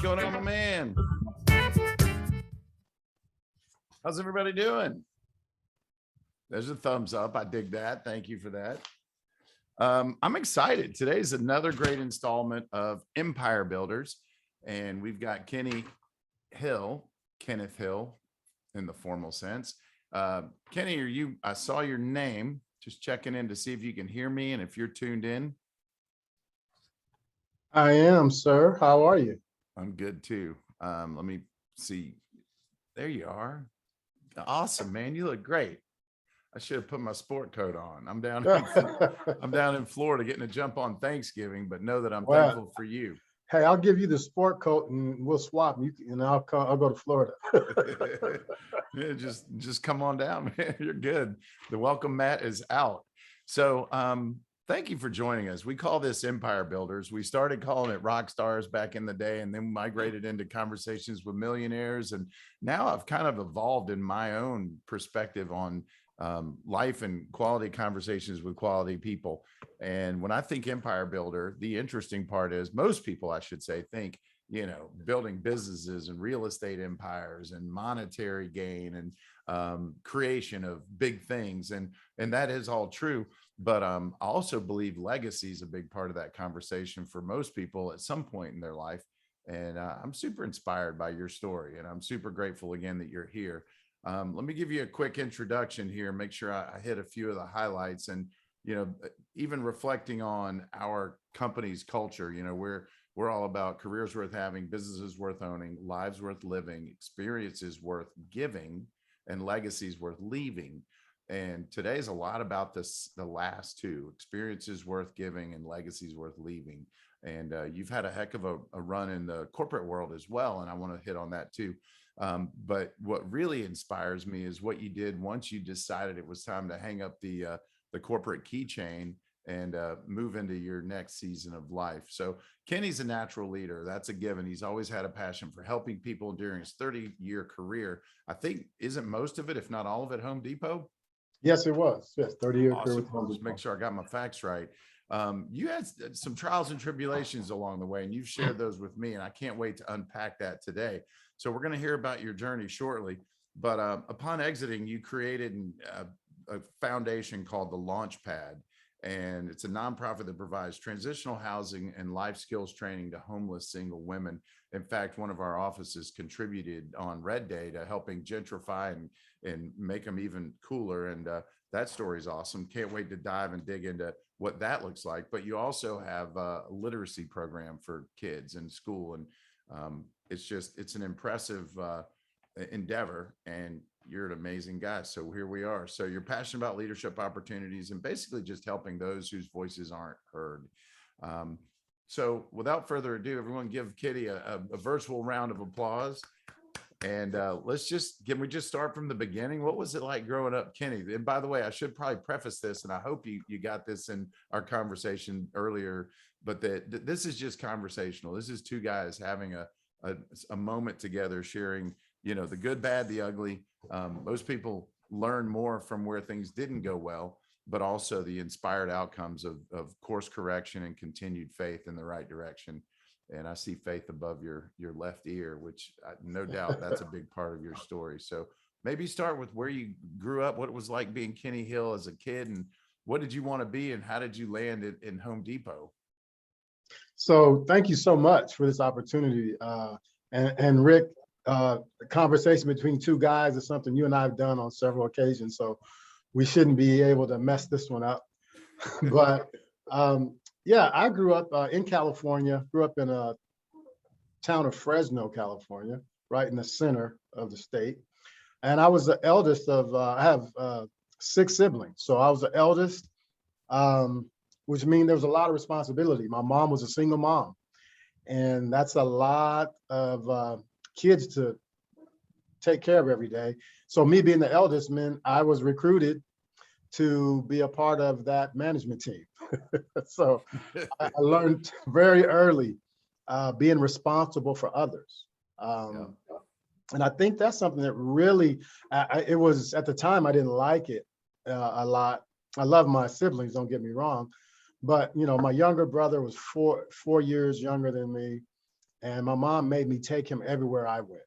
going on, my man? How's everybody doing? There's a thumbs up. I dig that. Thank you for that. I'm excited. Today's another great installment of Empire Builders, and we've got Kenneth Hale in the formal sense. Kenny, I saw your name, just checking in to see if you can hear me and if you're tuned in. I am, sir. How are you? I'm good too. Let me see. There you are. Awesome, man. You look great. I should have put my sport coat on. I'm down in Florida getting a jump on Thanksgiving, but know that I'm thankful for you. Hey, I'll give you the sport coat and we'll swap. I'll go to Florida. Yeah, just come on down, man. You're good. The welcome mat is out. So thank you for joining us. We call this Empire Builders. We started calling it Rock Stars back in the day and then migrated into Conversations with Millionaires. And now I've kind of evolved in my own perspective on life and quality conversations with quality people. And when I think Empire Builder, the interesting part is most people, I should say, think, building businesses and real estate empires and monetary gain and creation of big things. And that is all true. But I also believe legacy is a big part of that conversation for most people at some point in their life. And I'm super inspired by your story. And I'm super grateful again that you're here. Let me give you a quick introduction here, make sure I hit a few of the highlights. And, even reflecting on our company's culture, we're all about careers worth having, businesses worth owning, lives worth living, experiences worth giving, and legacies worth leaving. And today's a lot about the last two: experiences worth giving and legacies worth leaving. And you've had a heck of a run in the corporate world as well. And I want to hit on that too. But what really inspires me is what you did once you decided it was time to hang up the corporate keychain and move into your next season of life. So Kenny's a natural leader. That's a given. He's always had a passion for helping people during his 30-year career. I think, isn't most of it, if not all of it, Home Depot? Yes, it was. Yes, 30-year Awesome. career with Home Depot. Just make sure I got my facts right. You had some trials and tribulations along the way, and you've shared those with me, and I can't wait to unpack that today. So we're going to hear about your journey shortly. But upon exiting, you created a foundation called the Launchpad. And it's a nonprofit that provides transitional housing and life skills training to homeless single women. In fact, one of our offices contributed on Red Day to helping gentrify and make them even cooler. And that story is awesome. Can't wait to dive and dig into what that looks like. But you also have a literacy program for kids in school. And it's an impressive endeavor. And you're an amazing guy. So here we are. So you're passionate about leadership opportunities and basically just helping those whose voices aren't heard. So without further ado, everyone give Kitty a virtual round of applause. And can we just start from the beginning? What was it like growing up, Kenny? And by the way, I should probably preface this, and I hope you got this in our conversation earlier, but this is just conversational. This is two guys having a moment together, sharing, the good, bad, the ugly. Most people learn more from where things didn't go well, but also the inspired outcomes of course correction and continued faith in the right direction. And I see faith above your left ear, which no doubt that's a big part of your story. So maybe start with where you grew up, what it was like being Kenny Hale as a kid, and what did you want to be, and how did you land in Home Depot? So thank you so much for this opportunity. And Rick, the conversation between two guys is something you and I have done on several occasions, so we shouldn't be able to mess this one up. But yeah, I grew up in California, grew up in a town of Fresno, California, right in the center of the state. And I was the eldest of, I have 6 siblings. So I was the eldest, which means there was a lot of responsibility. My mom was a single mom, and that's a lot of kids to take care of every day. So me being the eldest meant I was recruited to be a part of that management team. So I learned very early being responsible for others. And I think that's something that really, it was at the time, I didn't like it a lot. I love my siblings, don't get me wrong. But, my younger brother was four years younger than me. And my mom made me take him everywhere I went.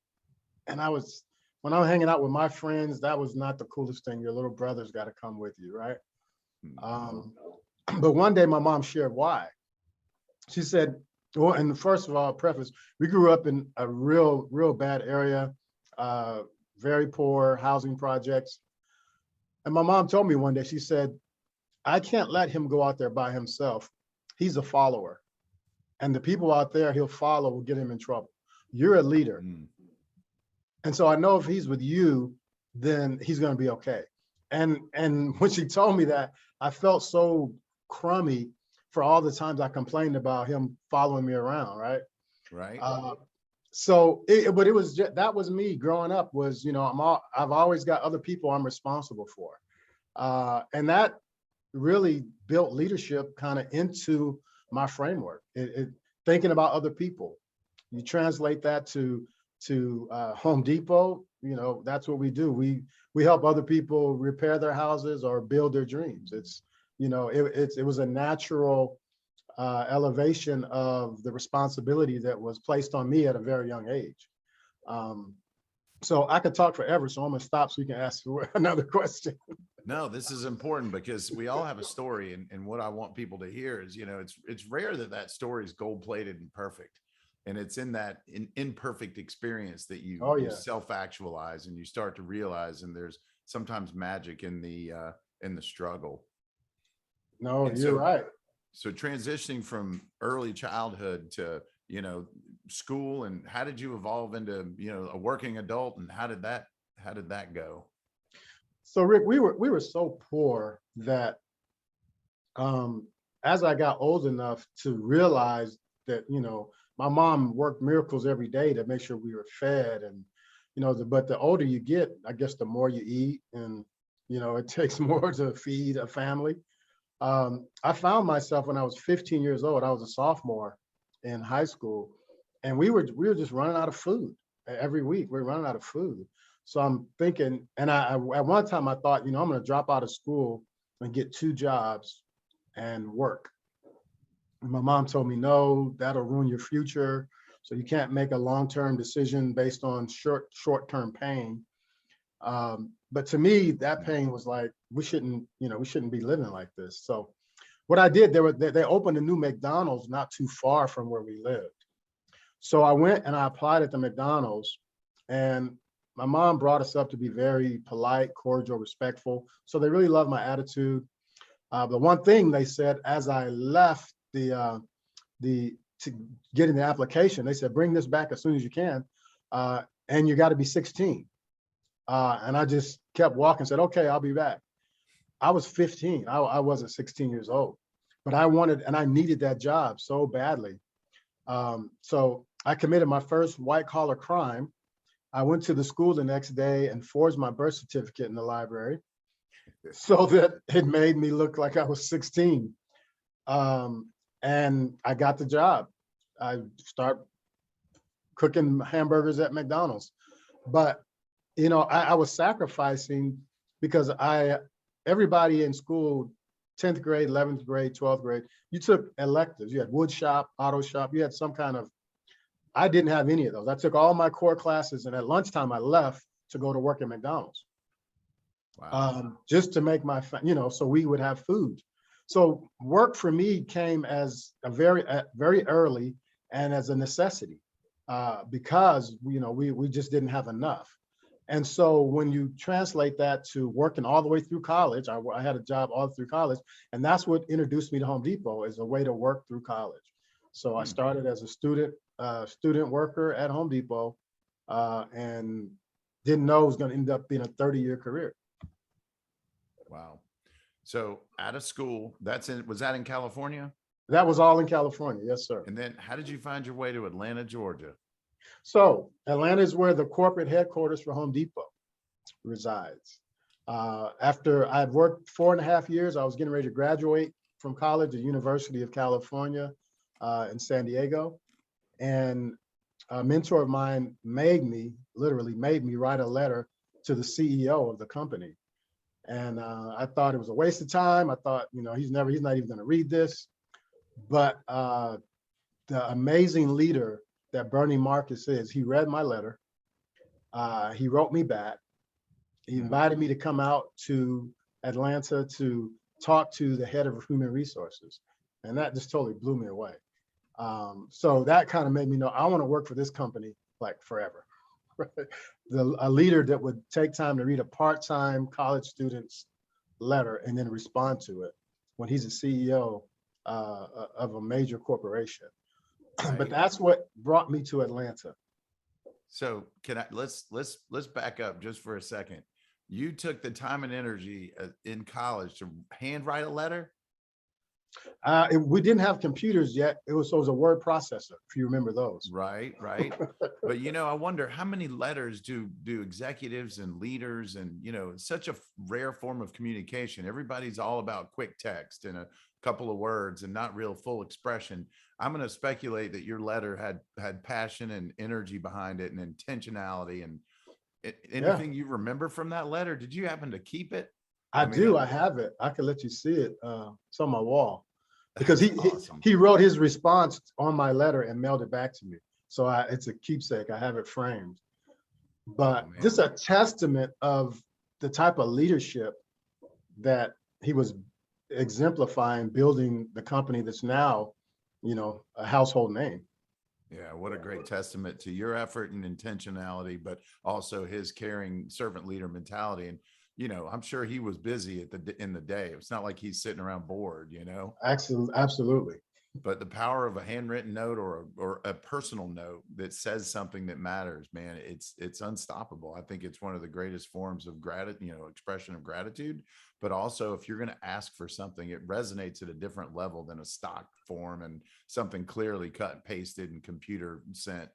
And when I'm hanging out with my friends, that was not the coolest thing. Your little brother's got to come with you, right? Um, but one day my mom shared why. She said, well, and first of all, preface, we grew up in a real bad area, uh, very poor housing projects. And my mom told me one day, she said, I can't let him go out there by himself. He's a follower. And the people out there he'll follow will get him in trouble. You're a leader. And so I know if he's with you, then he's going to be okay. And when she told me that, I felt so crummy for all the times I complained about him following me around, right? Right. But it was just, that was me growing up. Was I've always got other people I'm responsible for, and that really built leadership kind of into my framework. Thinking about other people, you translate that to Home Depot. That's what we do. We help other people repair their houses or build their dreams. It was a natural elevation of the responsibility that was placed on me at a very young age. So I could talk forever, so I'm gonna stop so you can ask another question. No, this is important because we all have a story, and what I want people to hear is, it's rare that story is gold plated and perfect, and it's in that imperfect experience that you self actualize and you start to realize, and there's sometimes magic in the struggle. No, and you're right. So transitioning from early childhood to school, and how did you evolve into a working adult, and how did that go? So Rick, we were so poor that as I got old enough to realize that my mom worked miracles every day to make sure we were fed, and but the older you get, I guess the more you eat, and it takes more to feed a family. I found myself when I was 15 years old. I was a sophomore in high school, and we were just running out of food every week. We were running out of food. So I'm thinking, and I at one time I thought, I'm going to drop out of school and get 2 jobs and work. And my mom told me, no, that'll ruin your future. So you can't make a long-term decision based on short-term pain. But to me, that pain was like, we shouldn't be living like this. So what I did, they opened a new McDonald's not too far from where we lived. So I went and I applied at the McDonald's, and my mom brought us up to be very polite, cordial, respectful. So they really loved my attitude. The one thing they said as I left to get in the application, they said, bring this back as soon as you can, and you got to be 16. And I just kept walking, said, okay, I'll be back. I was 15. I wasn't 16 years old, but I wanted and I needed that job so badly. So I committed my first white collar crime. I went to the school the next day and forged my birth certificate in the library so that it made me look like I was 16. And I got the job. I start cooking hamburgers at McDonald's. But, I was sacrificing because everybody in school, 10th grade, 11th grade, 12th grade, you took electives. You had wood shop, auto shop, you had some kind of, I didn't have any of those. I took all my core classes, and at lunchtime I left to go to work at McDonald's. Wow. Just to make so we would have food. So work for me came as a very early and as a necessity because, we just didn't have enough. And so when you translate that to working all the way through college, I had a job all through college, and that's what introduced me to Home Depot as a way to work through college. So I started as a student worker at Home Depot, and didn't know it was going to end up being a 30-year career. Wow. So out of school, was that in California? That was all in California. Yes, sir. And then how did you find your way to Atlanta, Georgia? So Atlanta is where the corporate headquarters for Home Depot resides. After I had worked 4.5 years, I was getting ready to graduate from college at University of California in San Diego. And a mentor of mine literally made me write a letter to the CEO of the company. And I thought it was a waste of time. I thought, he's not even going to read this. But the amazing leader that Bernie Marcus is. He read my letter. He wrote me back. He invited me to come out to Atlanta to talk to the head of human resources. And that just totally blew me away. So that kind of made me know I want to work for this company like forever. A leader that would take time to read a part-time college student's letter and then respond to it when he's a CEO of a major corporation. Right. But that's what brought me to Atlanta. So let's back up just for a second. You took the time and energy in college to handwrite a letter? We didn't have computers yet. It was a word processor, if you remember those. Right. But, I wonder how many letters do executives and leaders, and, it's such a rare form of communication. Everybody's all about quick text and a couple of words and not real full expression. I'm going to speculate that your letter had passion and energy behind it and intentionality. And anything you remember from that letter? Did you happen to keep it? I do. I have it. I can let you see it. It's on my wall because awesome. he wrote his response on my letter and mailed it back to me. So it's a keepsake. I have it framed. But this is a testament of the type of leadership that he was exemplifying, building the company that's now, a household name. Yeah, what a great testament to your effort and intentionality, but also his caring servant leader mentality. And, I'm sure he was busy in the day. It's not like he's sitting around bored, Absolutely. But the power of a handwritten note or a personal note that says something that matters, man, it's unstoppable. I think it's one of the greatest forms of gratitude, expression of gratitude. But also, if you're going to ask for something, it resonates at a different level than a stock form and something clearly cut and pasted and computer sent.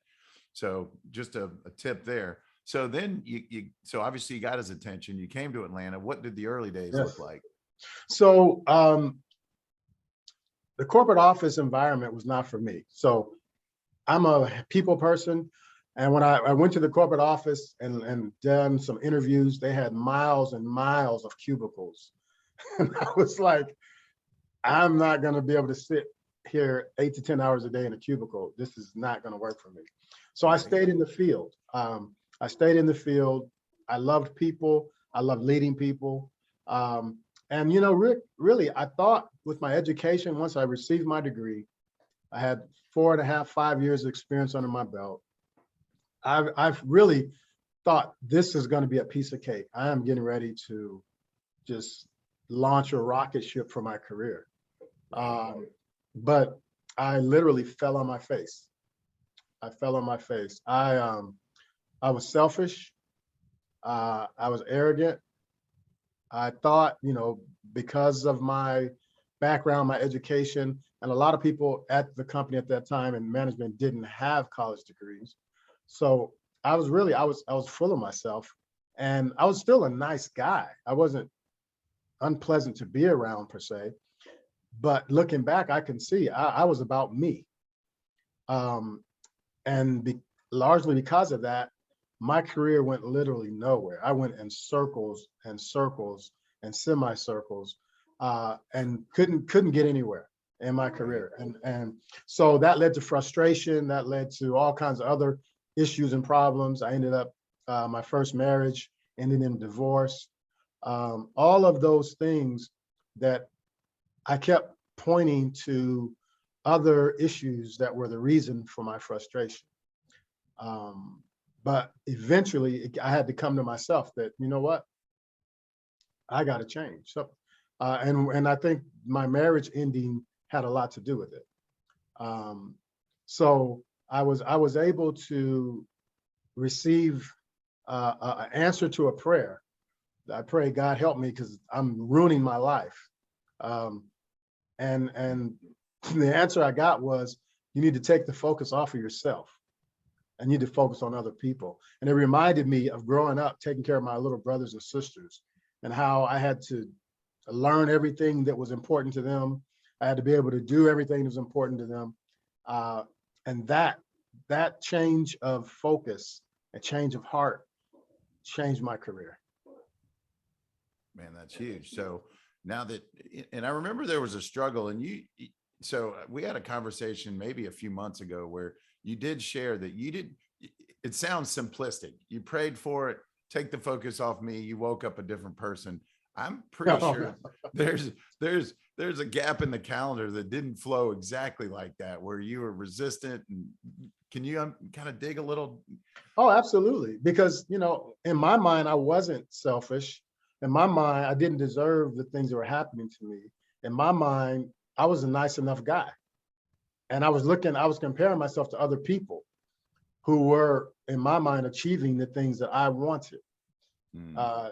So just a tip there. So then so obviously you got his attention. You came to Atlanta. What did the early days look like? So the corporate office environment was not for me. So I'm a people person. And when I went to the corporate office and done some interviews, they had miles and miles of cubicles. And I was like, I'm not going to be able to sit here 8 to 10 hours a day in a cubicle. This is not going to work for me. So I stayed in the field. I loved people. I loved leading people. And, Rick, really, I thought with my education, once I received my degree, I had 4.5, 5 years of experience under my belt. I've really thought this is going to be a piece of cake. I am getting ready to just launch a rocket ship for my career. But I literally fell on my face. I was selfish. I was arrogant. I thought, because of my background, my education, and a lot of people at the company at that time and management didn't have college degrees. So I was full of myself, and I was still a nice guy. I wasn't unpleasant to be around per se, but looking back, I can see I was about me. Largely because of that, my career went literally nowhere. I went in circles and circles and semicircles, and couldn't get anywhere in my career. And so that led to frustration. That led to all kinds of other issues and problems. I ended up my first marriage ended in divorce. All of those things that I kept pointing to other issues that were the reason for my frustration. But eventually I had to come to myself that, you know what, I got to change. So, and I think my marriage ending had a lot to do with it. So I was able to receive an answer to a prayer. I pray, God help me because I'm ruining my life. And the answer I got was, you need to take the focus off of yourself. I need to focus on other people. And it reminded me of growing up, taking care of my little brothers and sisters, and how I had to learn everything that was important to them. I had to be able to do everything that was important to them. And that change of focus, a change of heart, changed my career. Man, that's huge. So now that, and I remember there was a struggle, and So we had a conversation maybe a few months ago where you did share that you did, it sounds simplistic. You prayed for it, take the focus off me, you woke up a different person. I'm pretty sure there's there's a gap in the calendar that didn't flow exactly like that, where you were resistant. And can you kind of dig a little? Oh, absolutely. Because, in my mind, I wasn't selfish. In my mind, I didn't deserve the things that were happening to me. In my mind, I was a nice enough guy. And I was comparing myself to other people who were, in my mind, achieving the things that I wanted,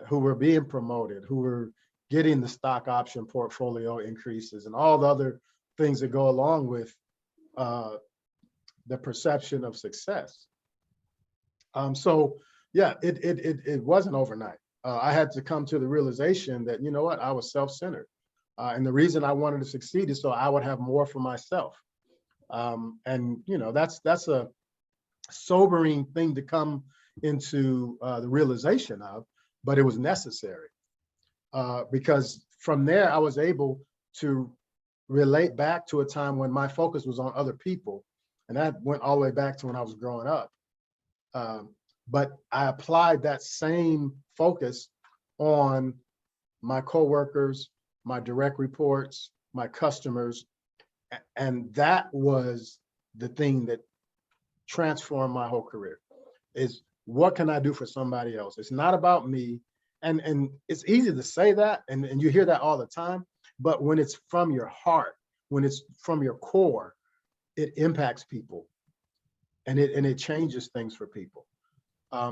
who were being promoted, who were getting the stock option portfolio increases and all the other things that go along with the perception of success. So yeah, it wasn't overnight. I had to come to the realization that, you know what, I was self-centered. And the reason I wanted to succeed is so I would have more for myself. And that's a sobering thing to come into the realization of, but it was necessary because from there I was able to relate back to a time when my focus was on other people, and that went all the way back to when I was growing up. But I applied that same focus on my coworkers, my direct reports, my customers, and that was the thing that transformed my whole career. Is what can I do for somebody else? It's not about me. And it's easy to say that, and you hear that all the time, but when it's from your heart, when it's from your core, it impacts people and it changes things for people.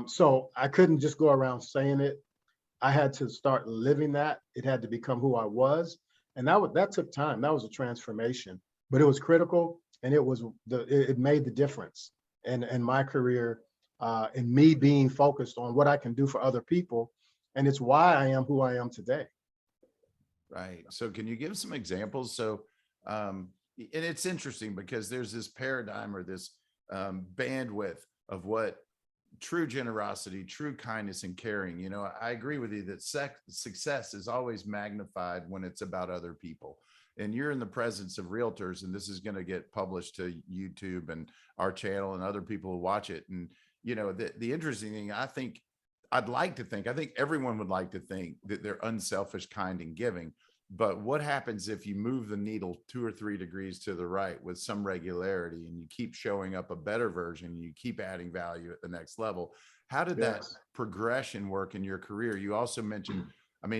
So I couldn't just go around saying it. I had to start living that. It had to become who I was. And that took time. That was a transformation, but it was critical, and it made the difference in my career, in me being focused on what I can do for other people. And it's why I am who I am today. Right. So can you give some examples? So, and it's interesting because there's this paradigm or this bandwidth of what true generosity, true kindness, and caring. I agree with you that success is always magnified when it's about other people. And you're in the presence of realtors, and this is going to get published to YouTube and our channel and other people who watch it. And, the interesting thing, I think everyone would like to think that they're unselfish, kind, and giving. But what happens if you move the needle 2 or 3 degrees to the right with some regularity, and you keep showing up a better version, you keep adding value at the next level? How did that progression work in your career? You also mentioned,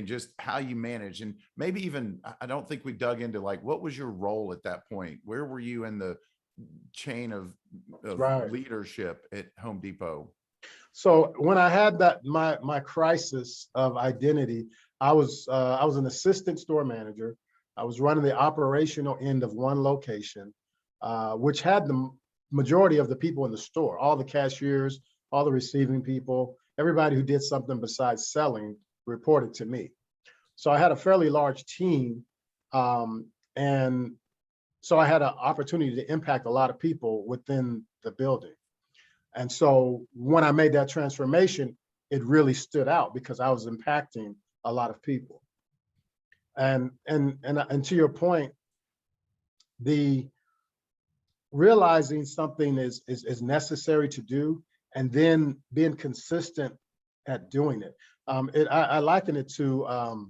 just how you manage, and maybe even, I don't think we dug into like, what was your role at that point? Where were you in the chain of leadership at Home Depot? So when I had my crisis of identity, I was an assistant store manager. I was running the operational end of one location, which had the majority of the people in the store, all the cashiers, all the receiving people, everybody who did something besides selling reported to me. So I had a fairly large team, and so I had an opportunity to impact a lot of people within the building. And so when I made that transformation, it really stood out because I was impacting a lot of people. And to your point, the realizing something is necessary to do, and then being consistent at doing it. I liken it to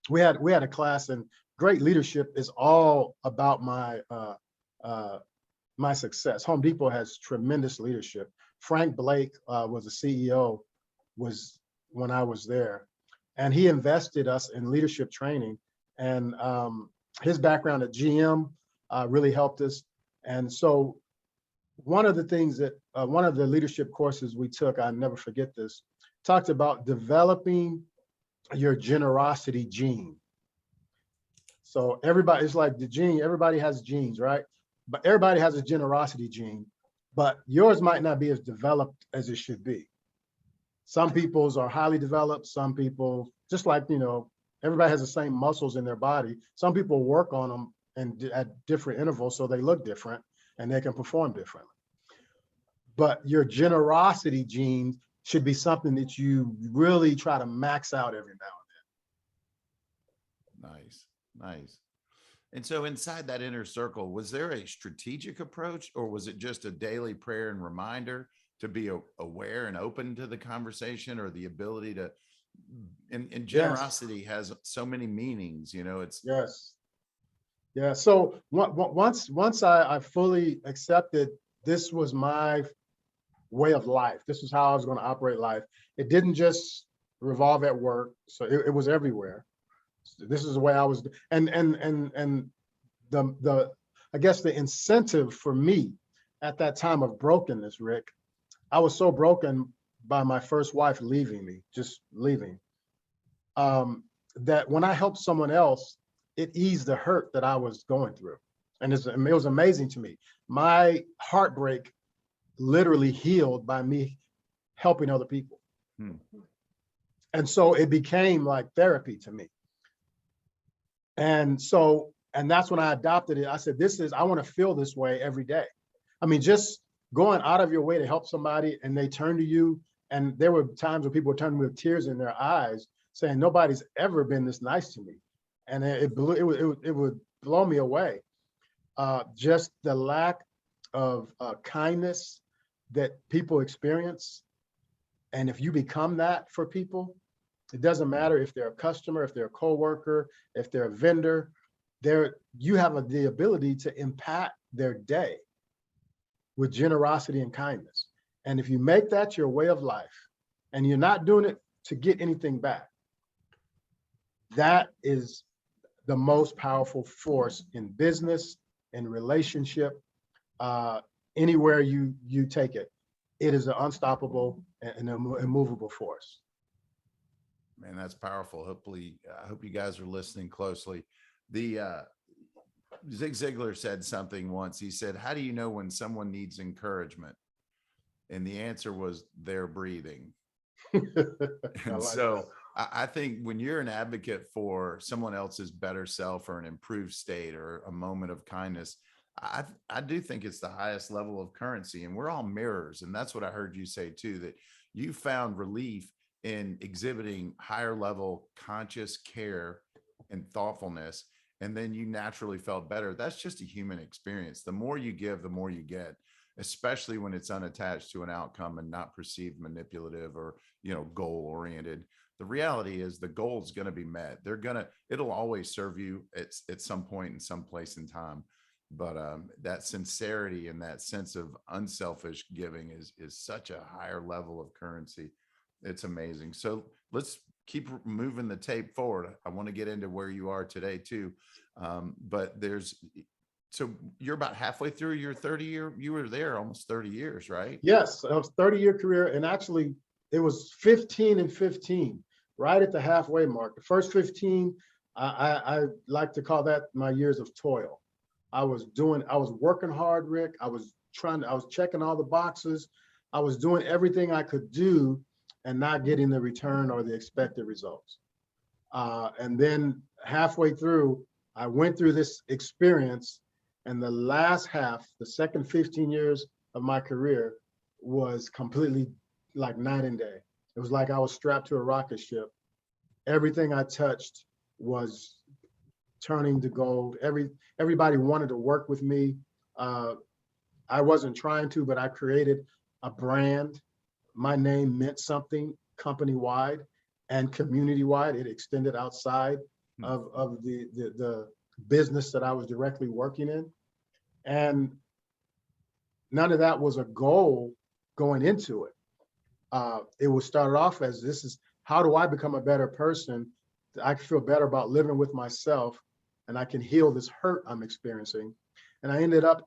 we had a class, and great leadership is all about my success. Home Depot has tremendous leadership. Frank Blake was the CEO when I was there, and he invested us in leadership training. And his background at GM really helped us. And so one of the things that one of the leadership courses we took, I'll never forget this, talked about developing your generosity gene. So everybody, it's like the gene, everybody has genes, right? But everybody has a generosity gene, but yours might not be as developed as it should be. Some people's are highly developed. Some people, just like, everybody has the same muscles in their body. Some people work on them and at different intervals, so they look different and they can perform differently. But your generosity gene should be something that you really try to max out every now and then. Nice. And so inside that inner circle, was there a strategic approach, or was it just a daily prayer and reminder to be aware and open to the conversation, or the ability to, and Yes, generosity has so many meanings, it's, yes. Yeah. So once I fully accepted this was my way of life, this is how I was going to operate life. It didn't just revolve at work. So it was everywhere. This is the way I was, and the I guess the incentive for me at that time of brokenness, Rick, I was so broken by my first wife leaving me, just leaving, that when I helped someone else, it eased the hurt that I was going through. And it was amazing to me. My heartbreak literally healed by me helping other people. hmm, And so it became like therapy to me. And that's when I adopted it. I said, I want to feel this way every day. I mean, just going out of your way to help somebody and they turn to you. And there were times when people would turn with tears in their eyes saying, nobody's ever been this nice to me. And it would blow me away. Just the lack of kindness that people experience. And if you become that for people, it doesn't matter if they're a customer, if they're a coworker, if they're a vendor, you have the ability to impact their day with generosity and kindness. And if you make that your way of life and you're not doing it to get anything back, that is the most powerful force in business, in relationship, anywhere you take it. It is an unstoppable and immovable force. man, that's powerful. Hopefully, I hope you guys are listening closely. The Zig Ziglar said something once. He said, how do you know when someone needs encouragement? And the answer was they're breathing. I And like that. so I think when you're an advocate for someone else's better self or an improved state or a moment of kindness, I do think it's the highest level of currency. And we're all mirrors. And that's what I heard you say too, that you found relief in exhibiting higher level conscious care and thoughtfulness. And then you naturally felt better. That's just a human experience. The more you give, the more you get, especially when it's unattached to an outcome and not perceived manipulative or, goal oriented. The reality is the goal is going to be met. It'll always serve you at some point in some place in time. But that sincerity and that sense of unselfish giving is such a higher level of currency. It's amazing. So let's keep moving the tape forward. I want to get into where you are today too. But so you're about halfway through your 30-year, you were there almost 30 years, right? Yes, it was 30-year career, and actually it was 15 and 15, right at the halfway mark. The first 15, I like to call that my years of toil. I was working hard, Rick. I was checking all the boxes. I was doing everything I could do and not getting the return or the expected results. And then halfway through, I went through this experience, and the last half, the second 15 years of my career was completely like night and day. It was like I was strapped to a rocket ship. Everything I touched was turning to gold. Everybody wanted to work with me. I wasn't trying to, but I created a brand. My name meant something company wide and community wide. It extended outside of the business that I was directly working in. And none of that was a goal going into it. It was started off as, this is how do I become a better person? I can feel better about living with myself, and I can heal this hurt I'm experiencing. And I ended up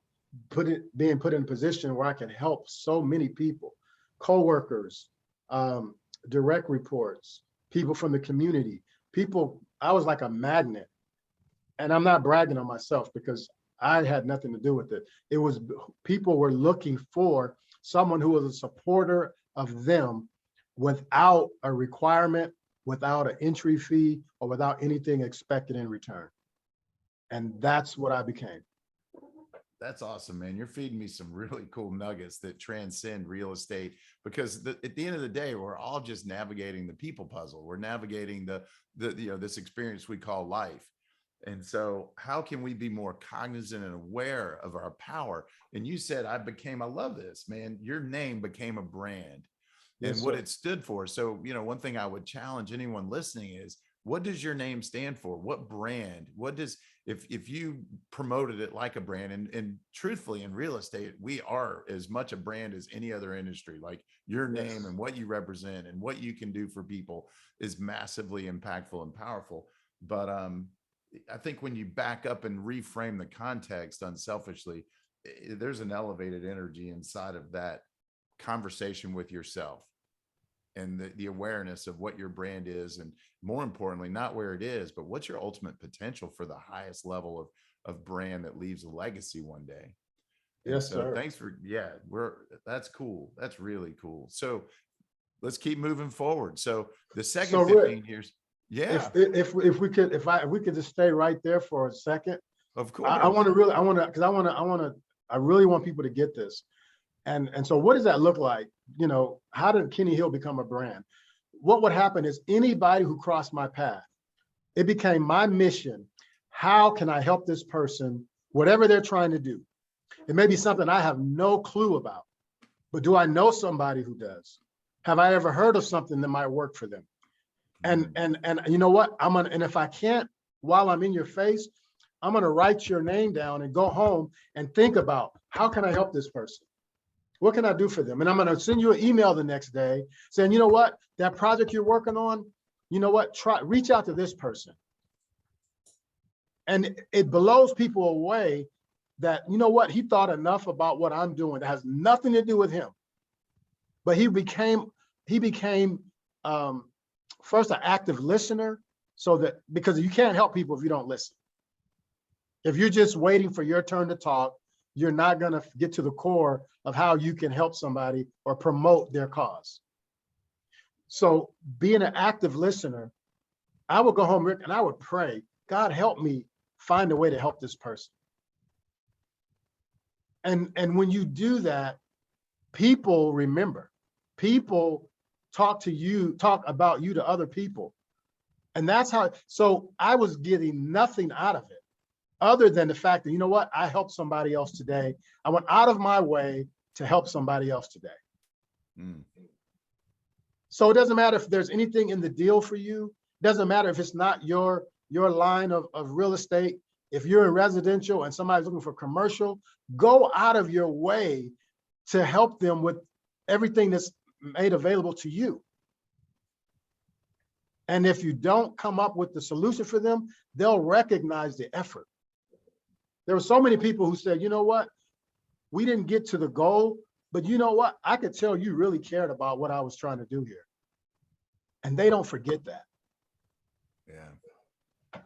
being put in a position where I can help so many people, coworkers, direct reports, people from the community, people. I was like a magnet. And I'm not bragging on myself because I had nothing to do with it. It was people were looking for someone who was a supporter of them without a requirement, without an entry fee, or without anything expected in return. And that's what I became. That's awesome, man. You're feeding me some really cool nuggets that transcend real estate, because at the end of the day, we're all just navigating the people puzzle. We're navigating this experience we call life. And so how can we be more cognizant and aware of our power? And you said, I love this, man. Your name became a brand Yes, and what sir. it stood for. So, one thing I would challenge anyone listening is, what does your name stand for? What brand? What does, if you promoted it like a brand, and truthfully in real estate, we are as much a brand as any other industry. Like your name Yes. and what you represent and what you can do for people is massively impactful and powerful. But I think when you back up and reframe the context unselfishly, there's an elevated energy inside of that conversation with yourself, and the awareness of what your brand is, and more importantly, not where it is, but what's your ultimate potential for the highest level of brand that leaves a legacy one day. And Yes, so sir. thanks for, that's cool. That's really cool. So let's keep moving forward. So the So second Rick, 15 years, yeah, if we could, if we could just stay right there for a second. of I want course. to really, I want to, because I really want people to get this. And so what does that look like? How did Kenny Hill become a brand? What would happen is anybody who crossed my path, it became my mission. How can I help this person, whatever they're trying to do? It may be something I have no clue about, but do I know somebody who does? Have I ever heard of something that might work for them? And you know what? And if I can't, while I'm in your face, I'm gonna write your name down and go home and think about, how can I help this person? What can I do for them? And I'm going to send you an email the next day saying, you know what, that project you're working on, you know what, reach out to this person. And it blows people away that, you know what, he thought enough about what I'm doing that has nothing to do with him. But he became first an active listener, so that, because you can't help people if you don't listen. If you're just waiting for your turn to talk, you're not going to get to the core of how you can help somebody or promote their cause. So being an active listener, I would go home, Rick, and I would pray, God, help me find a way to help this person. And when you do that, people remember. People talk about you to other people. And that's how, so I was getting nothing out of it other than the fact that, you know what, I helped somebody else today. I went out of my way to help somebody else today. So it doesn't matter if there's anything in the deal for you. It doesn't matter if it's not your line of real estate. If you're in residential and somebody's looking for commercial, go out of your way to help them with everything that's made available to you. And if you don't come up with the solution for them, they'll recognize the effort. There were so many people who said, you know what, we didn't get to the goal, but you know what, I could tell you really cared about what I was trying to do here. And they don't forget that. Yeah,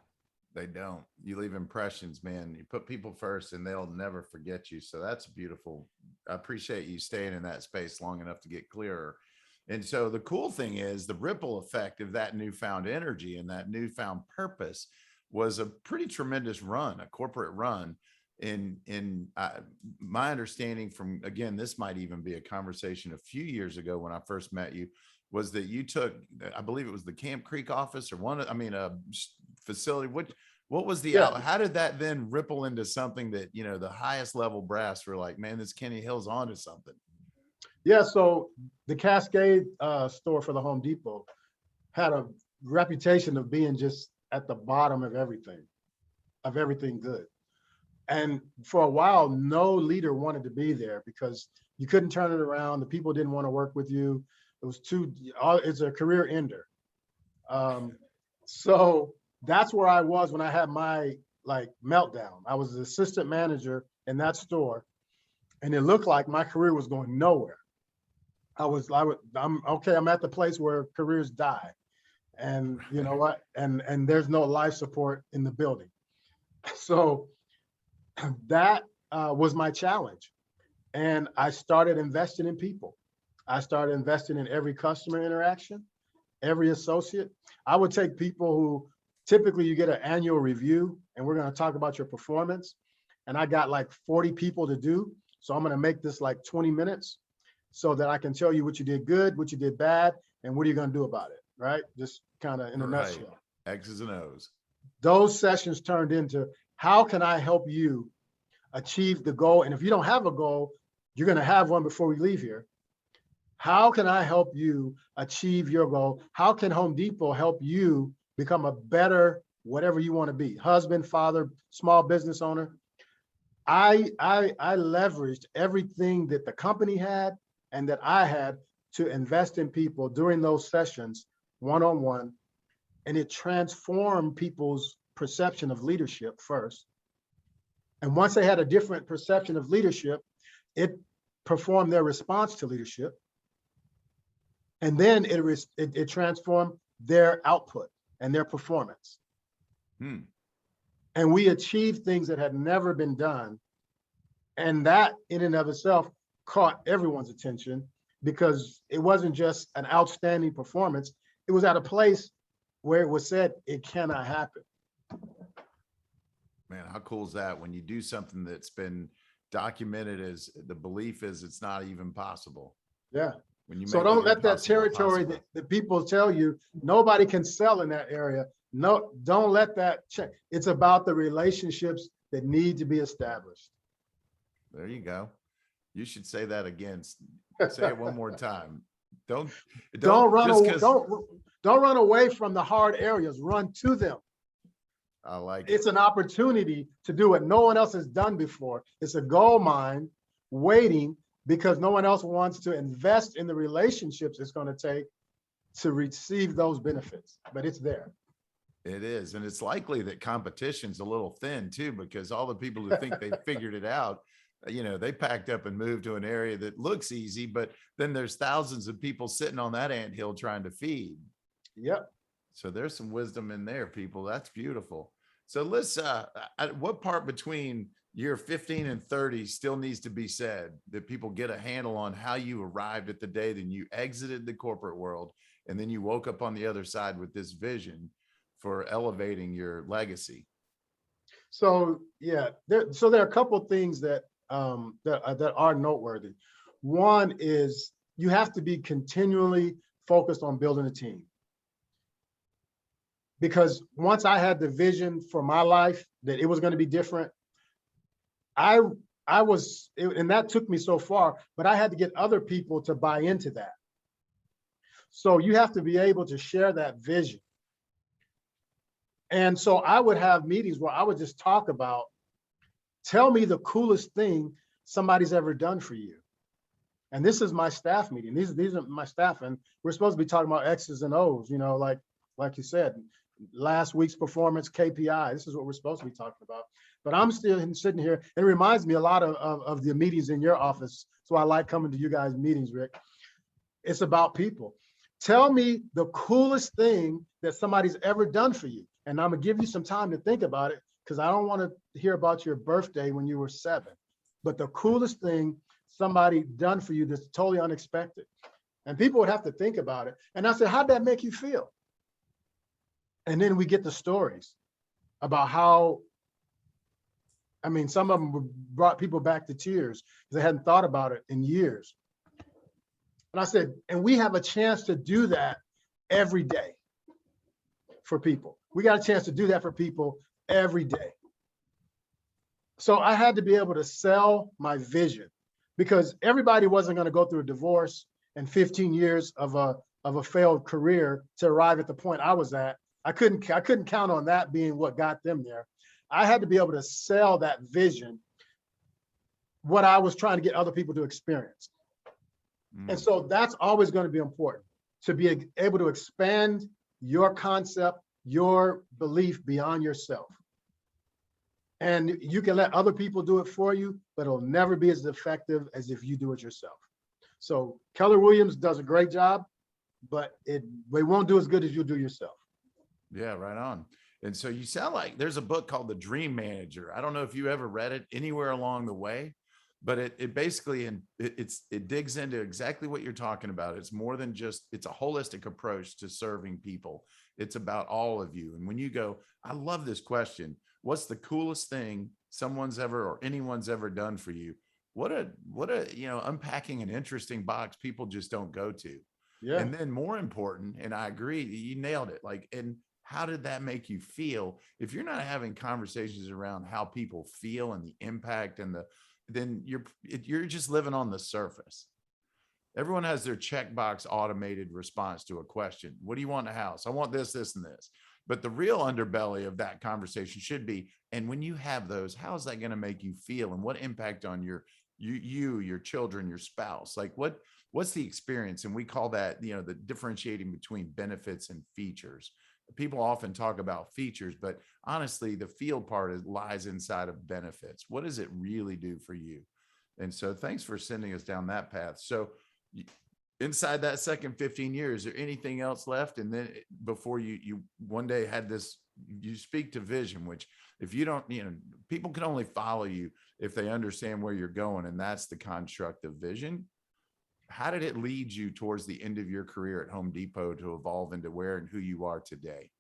they don't. You leave impressions, man. You put people first and they'll never forget you. So that's beautiful. I appreciate you staying in that space long enough to get clearer. And so the cool thing is the ripple effect of that newfound energy and that newfound purpose was a pretty tremendous run, a corporate run. In my understanding from, again, this might even be a conversation a few years ago when I first met you, was that you took, I believe it was the Camp Creek office or a facility. What was how did that then ripple into something that, the highest level brass were like, man, this Kenny Hill's onto something? Yeah, so the Cascade store for the Home Depot had a reputation of being just at the bottom of everything good. And for a while, no leader wanted to be there because you couldn't turn it around. The people didn't want to work with you. It was it's a career ender. So that's where I was when I had my meltdown. I was the assistant manager in that store, and it looked like my career was going nowhere. I'm okay. I'm at the place where careers die, and you know what? And there's no life support in the building. So that was my challenge, and I started investing in people. I started investing in every customer interaction, every associate. I would take people who typically you get an annual review, and we're going to talk about your performance. And I got like 40 people to do, so I'm going to make this like 20 minutes. So that I can tell you what you did good, what you did bad, and what are you going to do about it, right? Just kind of in a nutshell. X's and O's. those sessions turned into, how can I help you achieve the goal? And if you don't have a goal, you're going to have one before we leave here. How can I help you achieve your goal? How can Home Depot help you become a better, whatever you want to be, husband, father, small business owner? I leveraged everything that the company had and that I had to invest in people during those sessions, one-on-one, and it transformed people's perception of leadership first. And once they had a different perception of leadership, it performed their response to leadership. And then it transformed their output and their performance. And we achieved things that had never been done. And that in and of itself caught everyone's attention, because it wasn't just an outstanding performance. It was at a place where it was said, it cannot happen. Man, how cool is that when you do something that's been documented as the belief is it's not even possible? Yeah. When you so make don't the let that impossible territory possible. that people tell you nobody can sell in that area. No, don't let that check. It's about the relationships that need to be established. There you go. You should say that again. Say it one more time. Don't run just away, don't run away from the hard areas. Run to them. I like it. It's an opportunity to do what no one else has done before. It's a gold mine waiting, because no one else wants to invest in the relationships it's going to take to receive those benefits, but it's there. It is. And it's likely that competition's a little thin too, because all the people who think they figured it out, they packed up and moved to an area that looks easy, but then there's thousands of people sitting on that anthill trying to feed. Yep. So there's some wisdom in there, people. That's beautiful. So let's, what part between year 15 and 30 still needs to be said, that people get a handle on how you arrived at the day that you exited the corporate world, and then you woke up on the other side with this vision for elevating your legacy? So yeah, there are a couple of things that are noteworthy. One is you have to be continually focused on building a team. Because once I had the vision for my life that it was going to be different, and that took me so far, but I had to get other people to buy into that. So you have to be able to share that vision. And so I would have meetings where I would just talk about, tell me the coolest thing somebody's ever done for you. And this is my staff meeting. These are my staff, and we're supposed to be talking about X's and O's, like you said, last week's performance KPI. This is what we're supposed to be talking about. But I'm still sitting here. It reminds me a lot of the meetings in your office. So I like coming to you guys' meetings, Rick. It's about people. Tell me the coolest thing that somebody's ever done for you. And I'm going to give you some time to think about it, because I don't want to hear about your birthday when you were 7. But the coolest thing somebody done for you that's totally unexpected. And people would have to think about it. And I said, how'd that make you feel? And then we get the stories about how, some of them brought people back to tears because they hadn't thought about it in years. And I said, and we have a chance to do that every day for people. We got a chance to do that for people every day. So I had to be able to sell my vision, because everybody wasn't going to go through a divorce and 15 years of a failed career to arrive at the point I was at. I couldn't count on that being what got them there. I had to be able to sell that vision, what I was trying to get other people to experience. And so that's always going to be important, to be able to expand your concept, your belief beyond yourself. And you can let other people do it for you, but it'll never be as effective as if you do it yourself. So Keller Williams does a great job, but they won't do as good as you do yourself. Yeah, right on. And so you sound like there's a book called The Dream Manager. I don't know if you ever read it anywhere along the way, but it basically, it digs into exactly what you're talking about. It's more than just, it's a holistic approach to serving people. It's about all of you. And when you go, I love this question, what's the coolest thing someone's ever or anyone's ever done for you? What a unpacking an interesting box people just don't go to. Yeah. And then more important, and I agree, you nailed it. And How did that make you feel? If you're not having conversations around how people feel and the impact and then you're just living on the surface. Everyone has their checkbox automated response to a question. What do you want in a house? I want this, this, and this. But the real underbelly of that conversation should be, and when you have those, how is that going to make you feel? And what impact on your children, your spouse? Like what's the experience? And we call that, the differentiating between benefits and features. People often talk about features, but honestly, the feel part lies inside of benefits. What does it really do for you? And so thanks for sending us down that path. So inside that second 15 years, is there anything else left? And then before you one day had this, you speak to vision, which if you don't, people can only follow you if they understand where you're going. And that's the construct of vision. How did it lead you towards the end of your career at Home Depot to evolve into where and who you are today?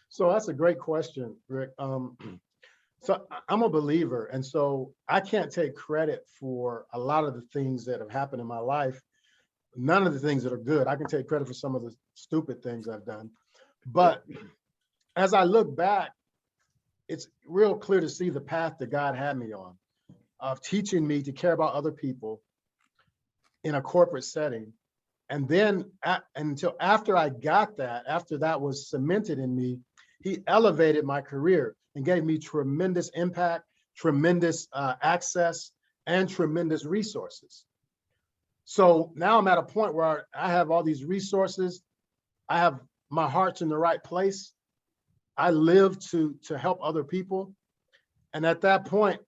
So that's a great question, Rick. So I'm a believer. And so I can't take credit for a lot of the things that have happened in my life. None of the things that are good. I can take credit for some of the stupid things I've done. But as I look back, it's real clear to see the path that God had me on of teaching me to care about other people in a corporate setting. And then until after I got that, after that was cemented in me, he elevated my career and gave me tremendous impact, tremendous access, and tremendous resources. So now I'm at a point where I have all these resources. I have my heart's in the right place. I live to help other people. And at that point,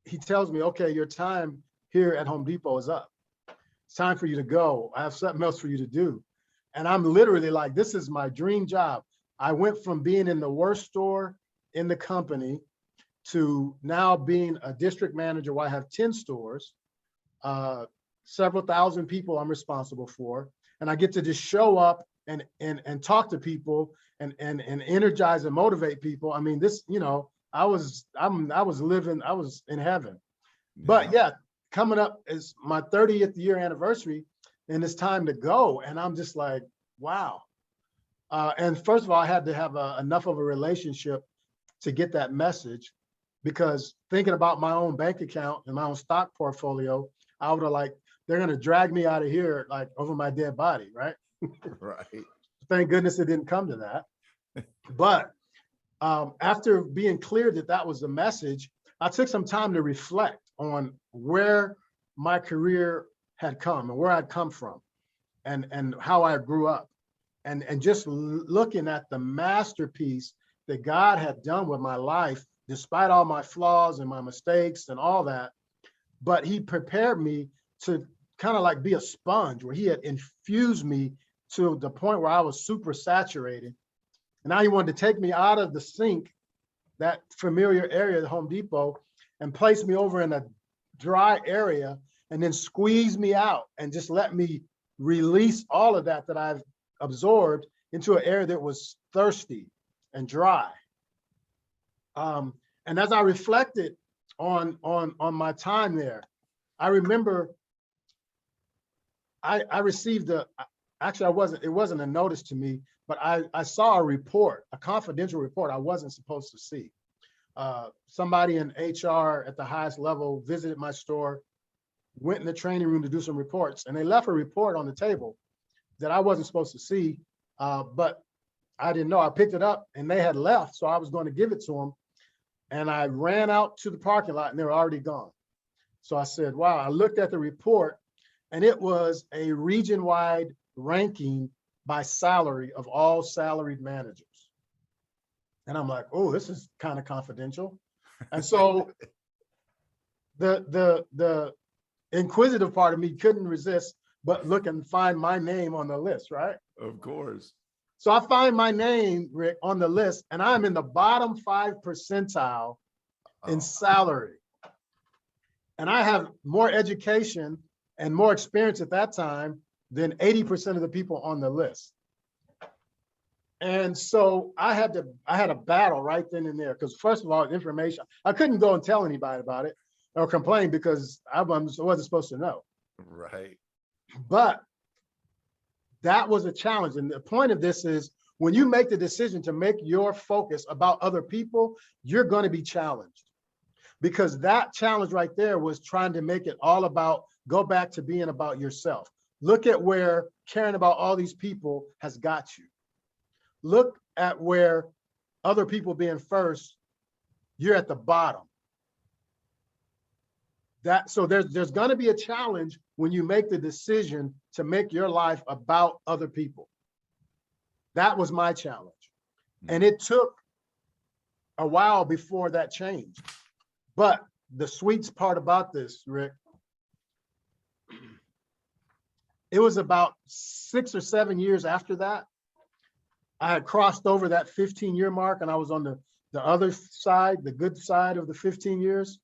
he tells me, okay, your time here at Home Depot is up. It's time for you to go. I have something else for you to do. And I'm literally like, this is my dream job. I went from being in the worst store in the company to now being a district manager where I have 10 stores, several thousand people I'm responsible for. And I get to just show up and talk to people and energize and motivate people. I mean, this, I was in heaven. But yeah, coming up is my 30th year anniversary and it's time to go. And I'm just like, wow. And first of all, I had to have enough of a relationship to get that message, because thinking about my own bank account and my own stock portfolio, I would have they're going to drag me out of here over my dead body. Right. Right. Thank goodness it didn't come to that. But after being clear that that was the message, I took some time to reflect on where my career had come and where I'd come from and how I grew up and just looking at the masterpiece that God had done with my life, despite all my flaws and my mistakes and all that. But he prepared me to kind of be a sponge, where he had infused me to the point where I was super saturated. And now he wanted to take me out of the sink, that familiar area at Home Depot, and place me over in a dry area and then squeeze me out and just let me release all of that I've absorbed into an area that was thirsty and dry. And as I reflected on my time there, I remember I received it wasn't a notice to me, but I saw a report, a confidential report I wasn't supposed to see. Somebody in HR at the highest level visited my store, went in the training room to do some reports, and they left a report on the table that I wasn't supposed to see, but I didn't know. I picked it up and they had left, so I was going to give it to them. And I ran out to the parking lot and they were already gone. So I said, wow, I looked at the report and it was a region-wide ranking by salary of all salaried managers. And I'm like, oh, this is kind of confidential. And so the inquisitive part of me couldn't resist but look and find my name on the list, right? Of course. So I find my name, Rick, on the list, and I'm in the bottom 5 percentile in salary. And I have more education and more experience at that time than 80% of the people on the list. And so I had a battle right then and there, because first of all, information, I couldn't go and tell anybody about it or complain because I wasn't supposed to know. Right. But that was a challenge. And the point of this is, when you make the decision to make your focus about other people, you're going to be challenged, because that challenge right there was trying to make it all about, go back to being about yourself. Look at where caring about all these people has got you. Look at where other people being first, you're at the bottom. So there's going to be a challenge when you make the decision to make your life about other people. That was my challenge. And it took a while before that changed. But the sweet part about this, Rick, it was about 6 or 7 years after that, I had crossed over that 15-year mark, and I was on the other side, the good side of the 15 years.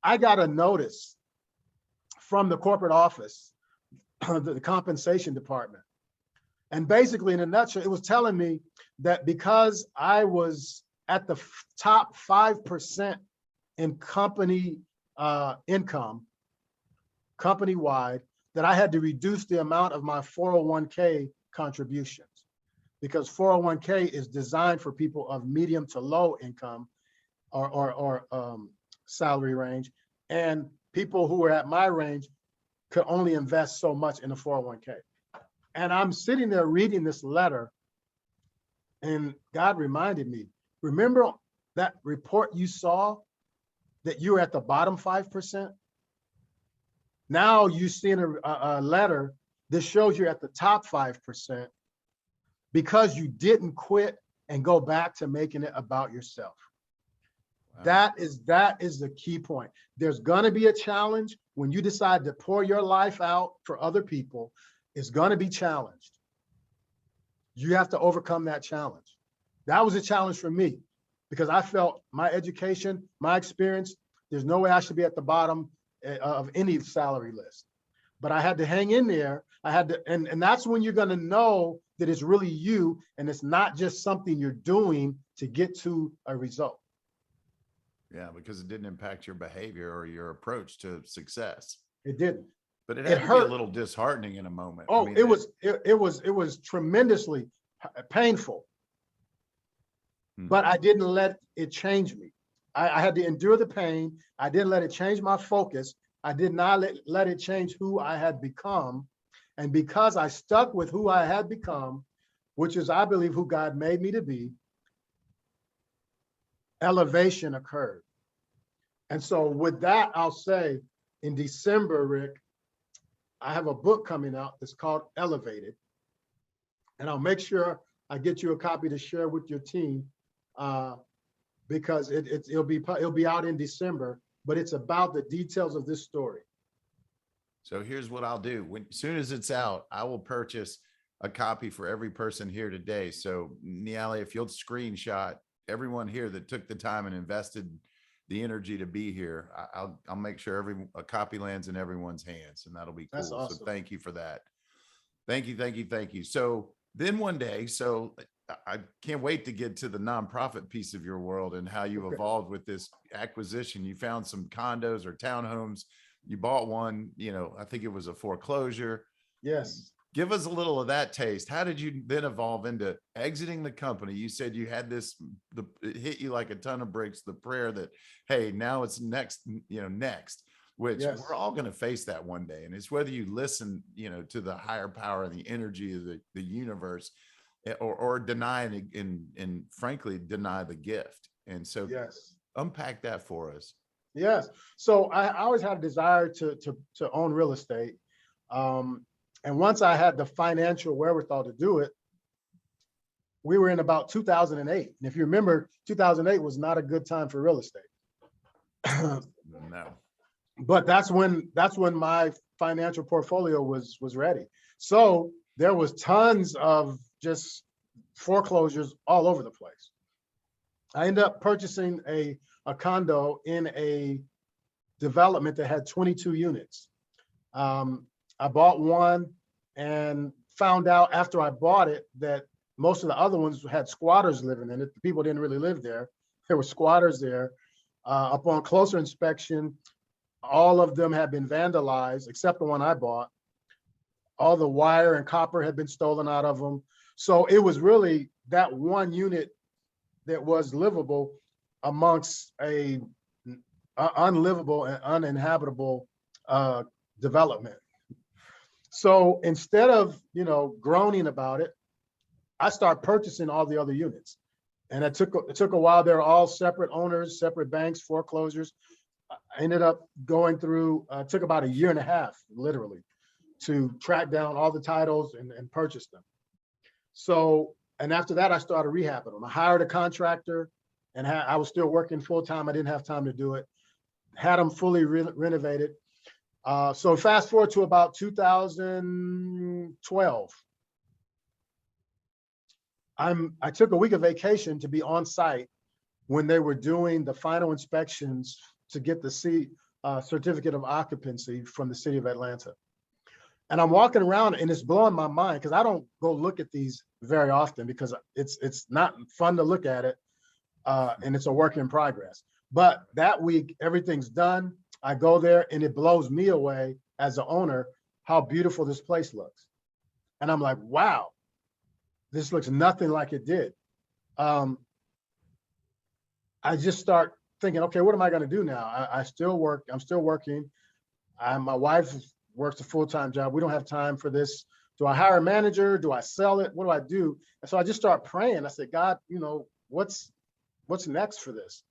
I got a notice from the corporate office, the compensation department. And basically, in a nutshell, it was telling me that because I was at the top 5% in company income, company-wide, that I had to reduce the amount of my 401k contributions, because 401k is designed for people of medium to low income or salary range, and people who are at my range could only invest so much in a 401k. And I'm sitting there reading this letter, and God reminded me, remember that report you saw that you were at the bottom 5%? Now you see a letter that shows you're at the top 5% because you didn't quit and go back to making it about yourself. Wow. That is the key point. There's going to be a challenge when you decide to pour your life out for other people. It's going to be challenged. You have to overcome that challenge. That was a challenge for me, because I felt my education, my experience, there's no way I should be at the bottom of any salary list. But I had to hang in there. I had to, and that's when you're going to know that it's really you, and it's not just something you're doing to get to a result. Yeah, because it didn't impact your behavior or your approach to success. It didn't. But it had to be a little disheartening in a moment. Oh, I mean, it was tremendously painful. But I didn't let it change me. I had to endure the pain. I didn't let it change my focus. I did not let it change who I had become. And because I stuck with who I had become, which is, I believe, who God made me to be, elevation occurred. And so with that, I'll say in December, Rick, I have a book coming out that's called Elevated. And I'll make sure I get you a copy to share with your team, because it'll be out in December, but it's about the details of this story. So here's what I'll do. As soon as it's out, I will purchase a copy for every person here today. So Niali, if you'll screenshot everyone here that took the time and invested the energy to be here, I'll make sure a copy lands in everyone's hands, and that'll be cool. That's awesome. So thank you for that. Thank you. So then one day, so I can't wait to get to the nonprofit piece of your world and how you evolved with this acquisition. You found some condos or townhomes. You bought one, I think it was a foreclosure. Yes. Give us a little of that taste. How did you then evolve into exiting the company? You said you had it hit you like a ton of bricks, the prayer that, hey, now it's next, which we're all going to face that one day. And it's whether you listen, to the higher power and the energy of the universe, or deny and frankly, deny the gift. And so unpack that for us. Yes. So I always had a desire to own real estate. And once I had the financial wherewithal to do it, we were in about 2008. And if you remember, 2008 was not a good time for real estate. No. But that's when my financial portfolio was ready. So there was tons of just foreclosures all over the place. I ended up purchasing a condo in a development that had 22 units. I bought one and found out after I bought it that most of the other ones had squatters living in it. The people didn't really live there. There were squatters there. Upon closer inspection, all of them had been vandalized except the one I bought. All the wire and copper had been stolen out of them. So it was really that one unit that was livable amongst a unlivable and uninhabitable development. So instead of, groaning about it, I started purchasing all the other units. And it took a while. They're all separate owners, separate banks, foreclosures. I ended up going through, took about 1.5 years, literally, to track down all the titles and purchase them. So, and after that, I started rehabbing them. I hired a contractor, and I was still working full time. I didn't have time to do it. Had them fully renovated. So fast forward to about 2012. I took a week of vacation to be on site when they were doing the final inspections to get the certificate of occupancy from the city of Atlanta. And I'm walking around and it's blowing my mind because I don't go look at these very often because it's not fun to look at it, and it's a work in progress. But that week, everything's done. I go there and it blows me away as the owner how beautiful this place looks. And I'm like, wow, this looks nothing like it did. I just start thinking, okay, what am I going to do now? I still work. I'm still working. My wife works a full-time job. We don't have time for this. Do I hire a manager? Do I sell it? What do I do? And so I just start praying. I said, God, what's next for this?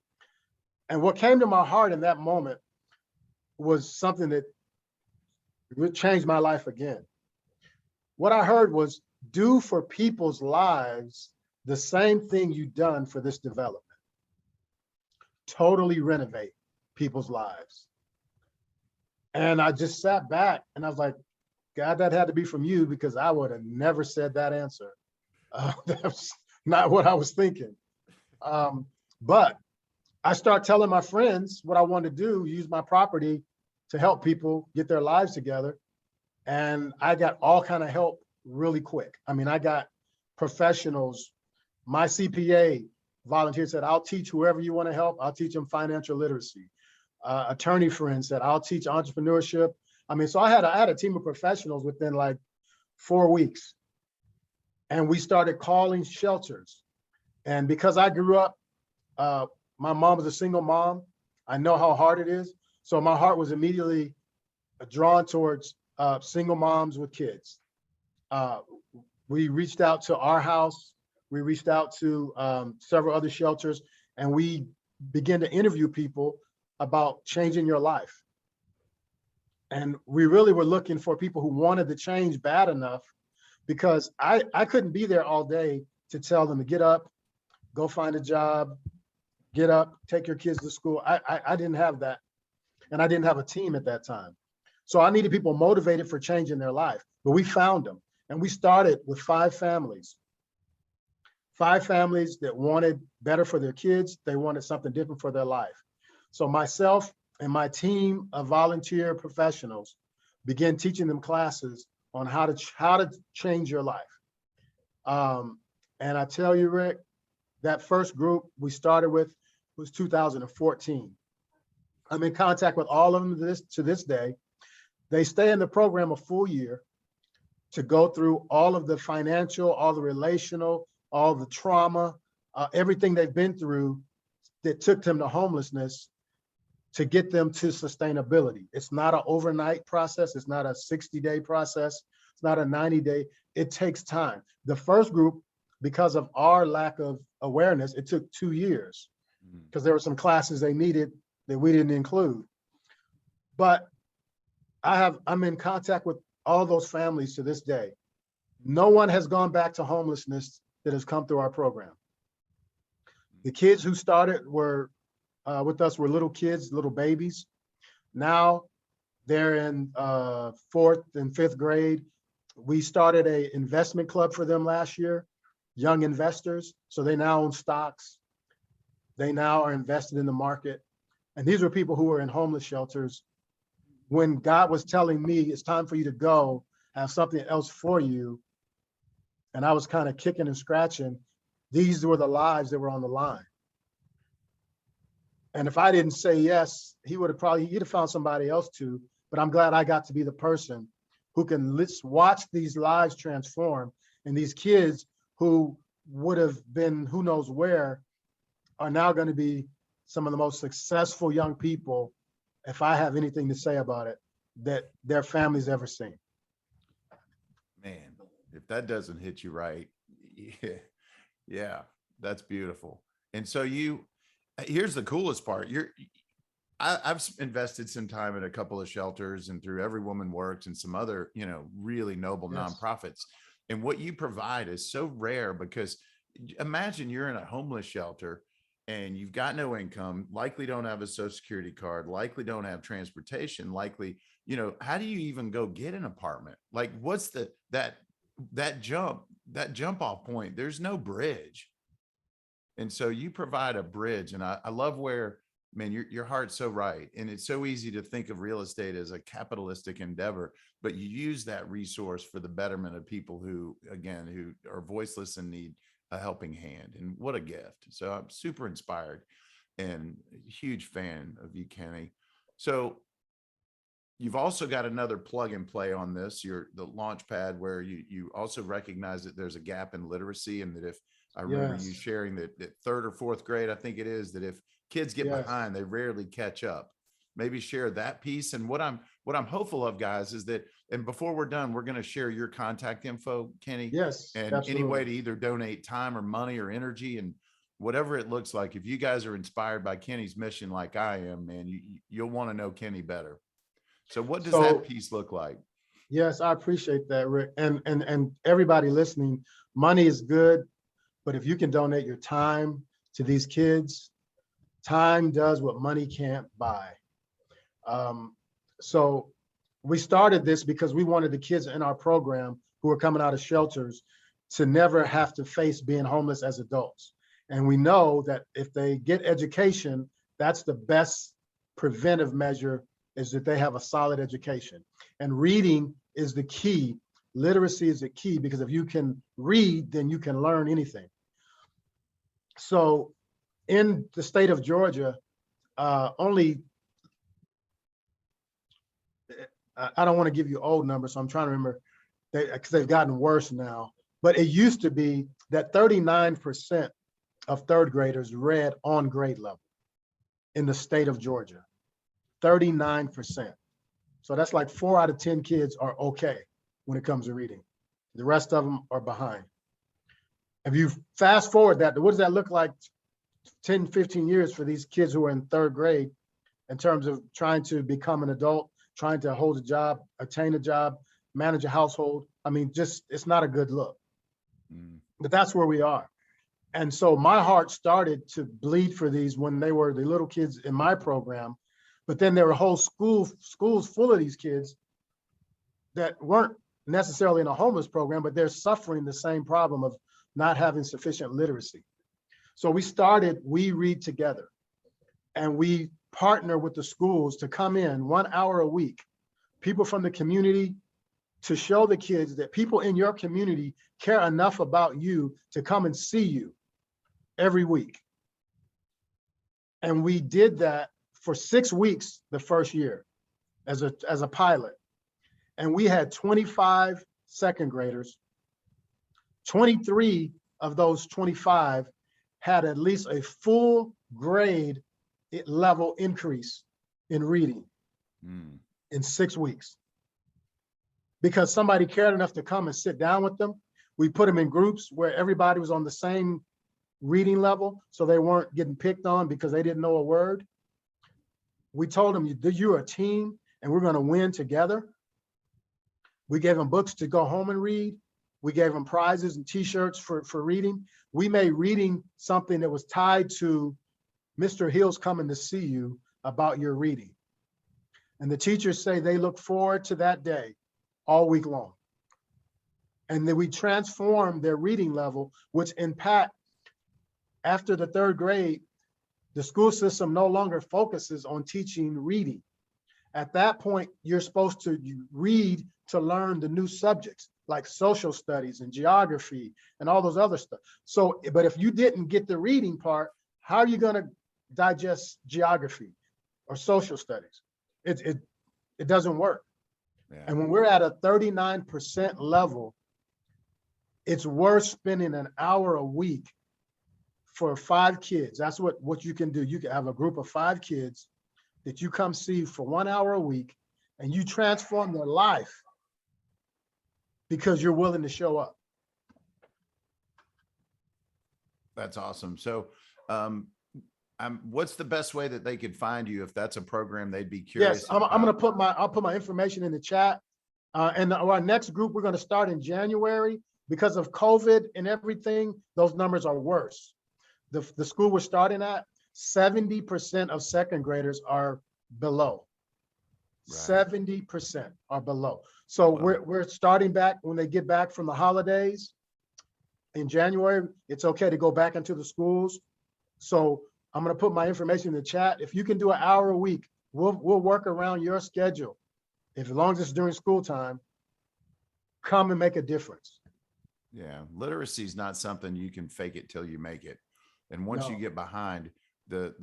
And what came to my heart in that moment was something that would change my life again. What I heard was, do for people's lives the same thing you've done for this development. Totally renovate people's lives. And I just sat back and I was like, God, that had to be from you because I would have never said that answer. That's not what I was thinking. But I start telling my friends what I want to do, use my property to help people get their lives together. And I got all kind of help really quick. I mean, I got professionals. My CPA volunteer said, I'll teach whoever you want to help. I'll teach them financial literacy. Attorney friend said, I'll teach entrepreneurship. I mean, so I had a team of professionals within like 4 weeks. And we started calling shelters. And because I grew up, my mom was a single mom. I know how hard it is. So my heart was immediately drawn towards single moms with kids. We reached out to our house. We reached out to several other shelters, and we began to interview people about changing your life. And we really were looking for people who wanted to change bad enough, because I couldn't be there all day to tell them to get up, go find a job, get up, take your kids to school. I didn't have that. And I didn't have a team at that time. So I needed people motivated for changing their life. But we found them. And we started with 5 families. 5 families that wanted better for their kids. They wanted something different for their life. So myself and my team of volunteer professionals began teaching them classes on how to change your life. And I tell you, Rick, that first group we started with was 2014. I'm in contact with all of them to this day. They stay in the program a full year to go through all of the financial, all the relational, all the trauma, everything they've been through that took them to homelessness, to get them to sustainability. It's not an overnight process. It's not a 60-day process. It's not a 90-day. It takes time. The first group, because of our lack of awareness, it took 2 years because there were some classes they needed that we didn't include. But I'm in contact with all those families to this day. No one has gone back to homelessness that has come through our program. The kids who started with us were little kids, little babies. Now they're in 4th and 5th grade. We started an investment club for them last year, young investors. So they now own stocks. They now are invested in the market. And these were people who were in homeless shelters. When God was telling me it's time for you to go, have something else for you, and I was kind of kicking and scratching, these were the lives that were on the line. And if I didn't say yes, he'd have found somebody else to, but I'm glad I got to be the person who can watch these lives transform, and these kids who would have been who knows where are now going to be some of the most successful young people, if I have anything to say about it, that their families ever seen. Man, if that doesn't hit you right, yeah, yeah, that's beautiful. And so here's the coolest part. I've invested some time in a couple of shelters and through Every Woman Works and some other, really noble Yes. nonprofits. And what you provide is so rare, because imagine you're in a homeless shelter and you've got no income, likely don't have a social security card, likely don't have transportation, likely, how do you even go get an apartment? Like, what's that jump off point? There's no bridge. And so you provide a bridge. And I love where, man, your heart's so right. And it's so easy to think of real estate as a capitalistic endeavor, but you use that resource for the betterment of people who are voiceless and need a helping hand. And what a gift. So I'm super inspired and a huge fan of you, Kenny. So you've also got another plug and play on this, the launch pad, where you also recognize that there's a gap in literacy, and that if I remember you sharing that third or fourth grade, I think it is, that if kids get behind, they rarely catch up. Maybe share that piece. And what I'm hopeful of, guys, is that, and before we're done, we're going to share your contact info, Kenny. Yes. And Absolutely. any way to either donate time or money or energy, and whatever it looks like. If you guys are inspired by Kenny's mission like I am, man, you'll want to know Kenny better. So what does that piece look like? Yes, I appreciate that, Rick. And everybody listening, money is good, but if you can donate your time to these kids, time does what money can't buy. So we started this because we wanted the kids in our program who are coming out of shelters to never have to face being homeless as adults. And we know that if they get education, that's the best preventive measure, is that they have a solid education. And reading is the key. Literacy is the key, because if you can read, then you can learn anything. So in the state of Georgia, only, I don't want to give you old numbers, so I'm trying to remember, because they've gotten worse now. But it used to be that 39% of third graders read on grade level in the state of Georgia. 39%. So that's like 4 out of 10 kids are okay when it comes to reading. The rest of them are behind. If you fast forward that, what does that look like 10, 15 years for these kids who are in third grade in terms of trying to become an adult, trying to hold a job, attain a job, manage a household? I mean, just, it's not a good look. But that's where we are. And so my heart started to bleed for these when they were the little kids in my program. But then there were whole schools full of these kids that weren't necessarily in a homeless program, but they're suffering the same problem of not having sufficient literacy. So we read together, and we partner with the schools to come in 1 hour a week, people from the community, to show the kids that people in your community care enough about you to come and see you every week. And we did that for 6 weeks the first year as a pilot. And we had 25 second graders. 23 of those 25 had at least a full grade level increase in reading in 6 weeks. Because somebody cared enough to come and sit down with them. We put them in groups where everybody was on the same reading level, so they weren't getting picked on because they didn't know a word. We told them, you're a team and we're going to win together. We gave them books to go home and read. We gave them prizes and t-shirts for reading. We made reading something that was tied to Mr. Hill's coming to see you about your reading. And the teachers say they look forward to that day all week long. And then we transformed their reading level, which impact after the third grade, the school system no longer focuses on teaching reading. At that point, you're supposed to read to learn the new subjects like social studies and geography and all those other stuff. So, but if you didn't get the reading part, how are you going to digest geography or social studies? It doesn't work. Yeah. And when we're at a 39% level, it's worth spending an hour a week for 5 kids. That's what you can do. You can have a group of 5 kids that you come see for 1 hour a week, and you transform their life because you're willing to show up. That's awesome. So, what's the best way that they could find you if that's a program they'd be curious Yes, I'm going to about? I'll put my information in the chat. And our next group, we're going to start in January. Because of COVID and everything, those numbers are worse. The school we're starting at, 70% of second graders are below. Right. 70% are below. So Wow. we're starting back when they get back from the holidays in January. It's okay to go back into the schools. So I'm going to put my information in the chat. If you can do an hour a week, we'll work around your schedule. As long as it's during school time, come and make a difference. Yeah, literacy is not something you can fake it till you make it. And once you No. get behind the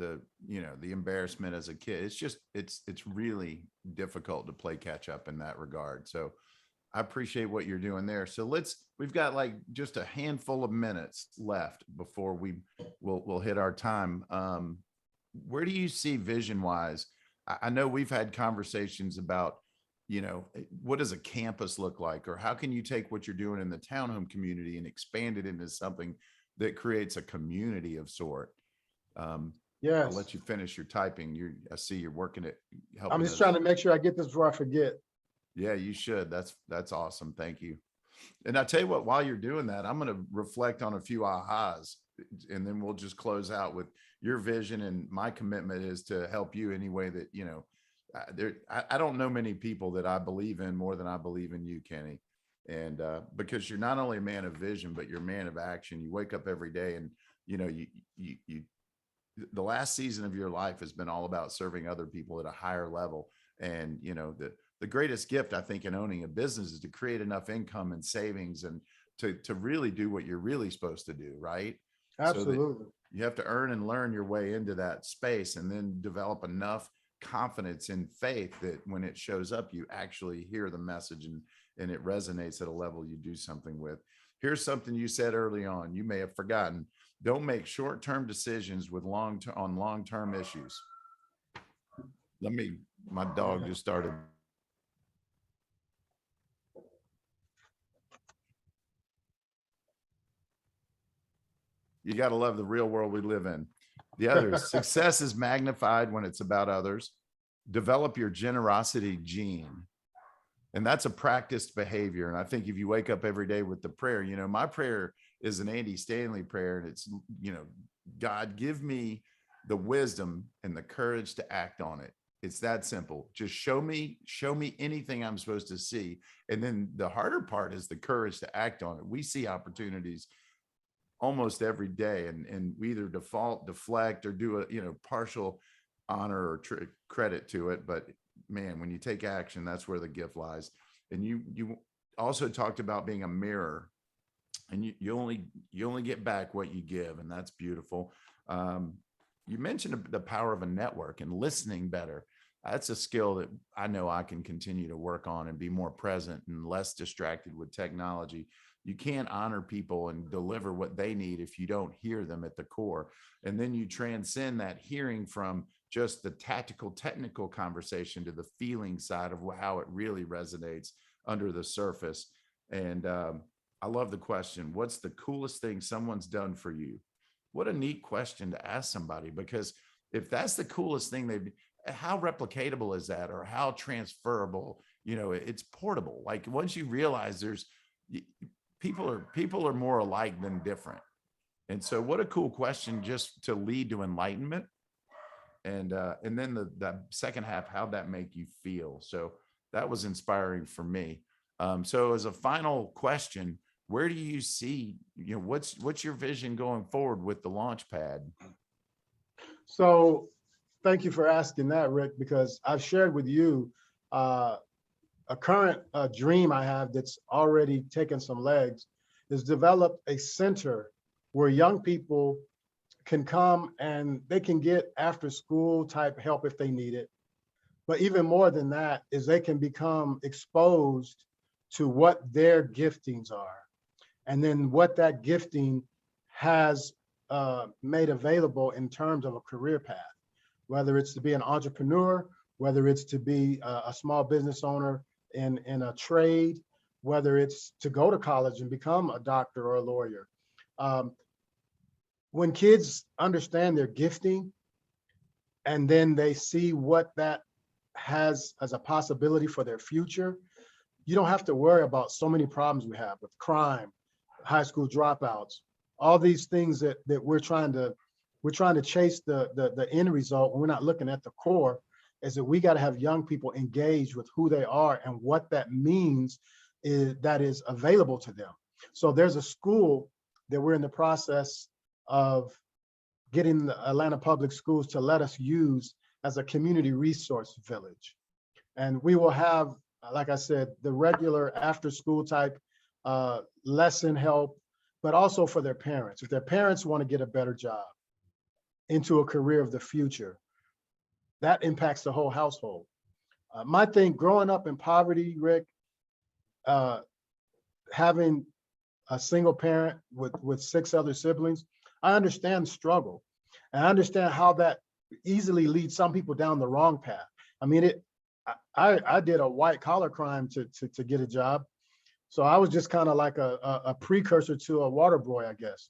the embarrassment as a kid, it's really difficult to play catch up in that regard. So I appreciate what you're doing there. So we've got like just a handful of minutes left before we'll hit our time. Where do you see vision wise? I know we've had conversations about, what does a campus look like, or how can you take what you're doing in the townhome community and expand it into something that creates a community of sort. Yes. I'll let you finish your typing. I see you're working it. I'm just trying to make sure I get this before I forget. Yeah, you should. That's awesome. Thank you. And I tell you what, while you're doing that, I'm going to reflect on a few ahas, and then we'll just close out with your vision. And my commitment is to help you any way that, I don't know many people that I believe in more than I believe in you, Kenny. And because you're not only a man of vision, but you're a man of action. You wake up every day and, you the last season of your life has been all about serving other people at a higher level. And, the greatest gift, I think, in owning a business is to create enough income and savings and to really do what you're really supposed to do. Right. Absolutely. So you have to earn and learn your way into that space, and then develop enough confidence and faith that when it shows up, you actually hear the message and it resonates at a level you do something with. Here's something you said early on. You may have forgotten. Don't make short-term decisions with long-term issues. My dog just started. You got to love the real world we live in. The other is success is magnified when it's about others. Develop your generosity gene. And that's a practiced behavior. And I think if you wake up every day with the prayer, my prayer is an Andy Stanley prayer. And it's, God, give me the wisdom and the courage to act on it. It's that simple. Just show me anything I'm supposed to see. And then the harder part is the courage to act on it. We see opportunities almost every day, and we either deflect, or do a partial honor or credit to it. But man, when you take action, that's where the gift lies. And you also talked about being a mirror, and you only get back what you give, and that's beautiful. You mentioned the power of a network and listening better. That's a skill that I know I can continue to work on and be more present and less distracted with technology. You can't honor people and deliver what they need if you don't hear them at the core. And then you transcend that hearing from just the tactical, technical conversation to the feeling side of how it really resonates under the surface. And I love the question, what's the coolest thing someone's done for you? What a neat question to ask somebody, because if that's the coolest thing how replicatable is that, or how transferable? It's portable. Like once you realize people are more alike than different. And so what a cool question just to lead to enlightenment. And then the second half, how'd that make you feel? So that was inspiring for me. So as a final question, where do you see, what's your vision going forward with the Launchpad? So thank you for asking that, Rick, because I've shared with you a current dream I have that's already taken some legs, is develop a center where young people can come and they can get after school type help if they need it. But even more than that is they can become exposed to what their giftings are. and then what that gifting has made available in terms of a career path, whether it's to be an entrepreneur, whether it's to be a small business owner in a trade, whether it's to go to college and become a doctor or a lawyer. When kids understand their gifting and then they see what that has as a possibility for their future, you don't have to worry about so many problems we have with crime, high school dropouts, all these things that we're trying to chase the end result when we're not looking at the core. Is that we got to have young people engaged with who they are and what that means that is available to them. So there's a school that we're in the process of getting the Atlanta Public Schools to let us use as a community resource village. And we will have, like I said, the regular after school type lesson help, but also for their parents. If their parents want to get a better job into a career of the future, that impacts the whole household. My thing, growing up in poverty, Rick, having a single parent with 6 other siblings, I understand the struggle. And I understand how that easily leads some people down the wrong path. I mean, I did a white collar crime to get a job. So I was just kind of like a precursor to a water boy, I guess.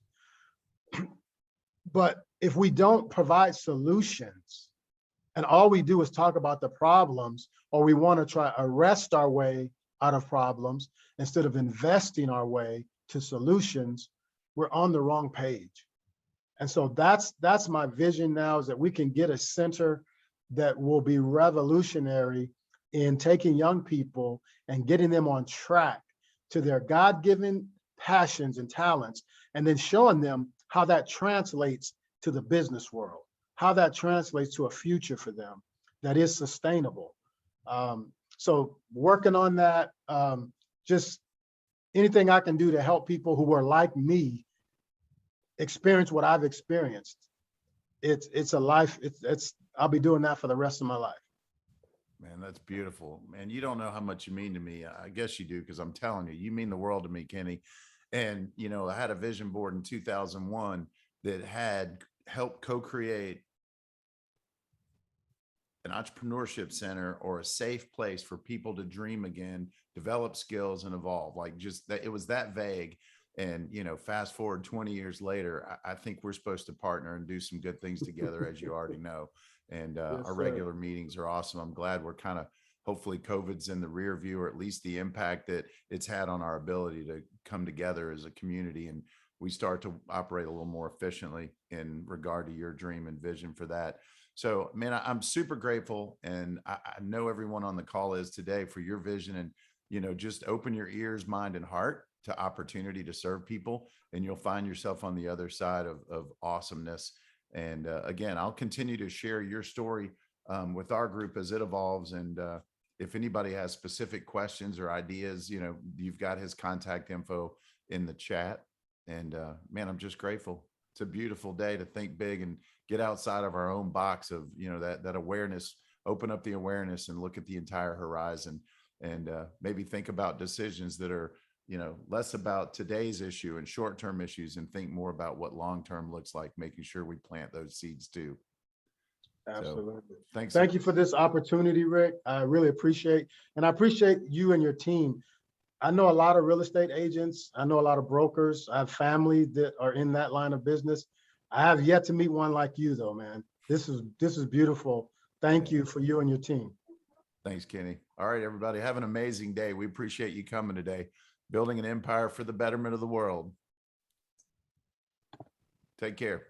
But if we don't provide solutions and all we do is talk about the problems, or we want to try arrest our way out of problems instead of investing our way to solutions, we're on the wrong page. And so that's my vision now, is that we can get a center that will be revolutionary in taking young people and getting them on track to their God-given passions and talents, and then showing them how that translates to the business world, how that translates to a future for them that is sustainable. So working on that, just anything I can do to help people who are like me experience what I've experienced. It's a life. I'll be doing that for the rest of my life. Man, that's beautiful. Man, you don't know how much you mean to me. I guess you do, because I'm telling you, you mean the world to me, Kenny. And, you know, I had a vision board in 2001 that had helped co-create an entrepreneurship center or a safe place for people to dream again, develop skills, and evolve. Like, just that, it was that vague. And, you know, fast forward 20 years later, I think we're supposed to partner and do some good things together, as you already know. And Yes, our sir. regular meetings are awesome. I'm glad we're kind of, hopefully COVID's in the rear view, or at least the impact that it's had on our ability to come together as a community. And we start to operate a little more efficiently in regard to your dream and vision for that. So, man, I'm super grateful. And I know everyone on the call is today, for your vision. And, you know, just open your ears, mind, and heart to opportunity to serve people, and you'll find yourself on the other side of awesomeness. And again, I'll continue to share your story with our group as it evolves. And if anybody has specific questions or ideas, you know, you've got his contact info in the chat. And man, I'm just grateful. It's a beautiful day to think big and get outside of our own box of, you know, that awareness, open up the awareness and look at the entire horizon, and maybe think about decisions that are, you know, less about today's issue and short-term issues, and think more about what long-term looks like, making sure we plant those seeds too. Absolutely. So, thanks. Thank you for this opportunity, Rick. I really appreciate, and I appreciate you and your team. I know a lot of real estate agents. I know a lot of brokers. I have family that are in that line of business. I have yet to meet one like you, though, man. This is beautiful. Thank you for you and your team. Thanks, Kenny. All right, everybody, have an amazing day. We appreciate you coming today. Building an empire for the betterment of the world. Take care.